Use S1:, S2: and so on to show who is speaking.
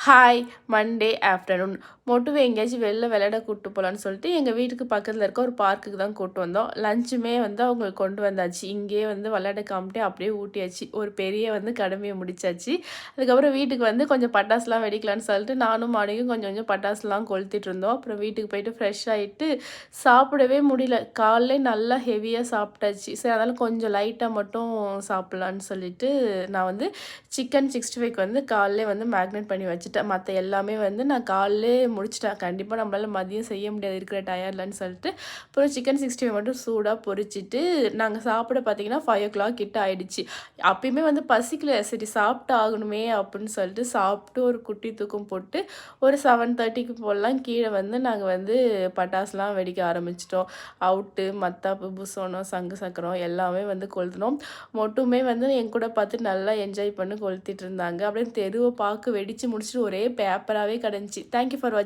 S1: Hi Monday afternoon மொட்டுவை எங்கேயாச்சும் வெளில விளையாட கூப்பிட்டு போகலான்னு சொல்லிட்டு எங்கள் வீட்டுக்கு பக்கத்தில் இருக்க ஒரு பார்க்குக்கு தான் கூப்பிட்டு வந்தோம். லஞ்சுமே அவங்களுக்கு கொண்டு வந்தாச்சு. இங்கேயே விளையாட காமிட்டு அப்படியே ஊட்டியாச்சு. ஒரு பெரிய கடமையை முடிச்சாச்சு. அதுக்கப்புறம் வீட்டுக்கு கொஞ்சம் பட்டாசுலாம் வெடிக்கலான்னு சொல்லிட்டு நானும் மாணிக்கும் கொஞ்சம் கொஞ்சம் பட்டாசுலாம் கொளுத்திட்டு இருந்தோம். அப்புறம் வீட்டுக்கு போயிட்டு ஃப்ரெஷ் ஆகிட்டு சாப்பிடவே முடியல. காலையிலே நல்லா ஹெவியாக சாப்பிட்டாச்சு. சரி அதனால் கொஞ்சம் லைட்டாக மட்டும் சாப்பிட்லான்னு சொல்லிட்டு நான் சிக்கன் 65க்கு காலையிலே மேக்னேட் பண்ணி வச்சுட்டேன். மற்ற எல்லாமே நான் காலையிலே முடிச்சிட்டேன். கண்டிப்பாக நம்மளால மதியம் செய்ய முடியாது இருக்கிற டயர்லன்னு சொல்லிட்டு அப்புறம் சிக்கன் 65 மட்டும் சூடாக பொரிச்சிட்டு நாங்கள் சாப்பிட பார்த்தீங்கன்னா 5 o'clock கிட்ட ஆயிடுச்சு. அப்பயுமே பசிக்கல. சரி சாப்பிட்டு ஆகணுமே அப்படின்னு சொல்லிட்டு சாப்பிட்டு ஒரு குட்டி தூக்கம் போட்டு ஒரு 7:30க்கு போடலாம் கீழே நாங்கள் பட்டாசுலாம் வெடிக்க ஆரம்பிச்சிட்டோம். அவுட்டு மத்தாப்பு புசோனம் சங்கு சக்கரம் எல்லாமே கொளுத்தினோம். மொட்டுமே என் கூட பார்த்து நல்லா என்ஜாய் பண்ணி கொளுத்திட்டு இருந்தாங்க. அப்படியே தெருவை பார்க்க வெடித்து முடிச்சுட்டு ஒரே பேப்பராகவே கிடந்துச்சு. தேங்க்யூ ஃபார் வாட்சிங்.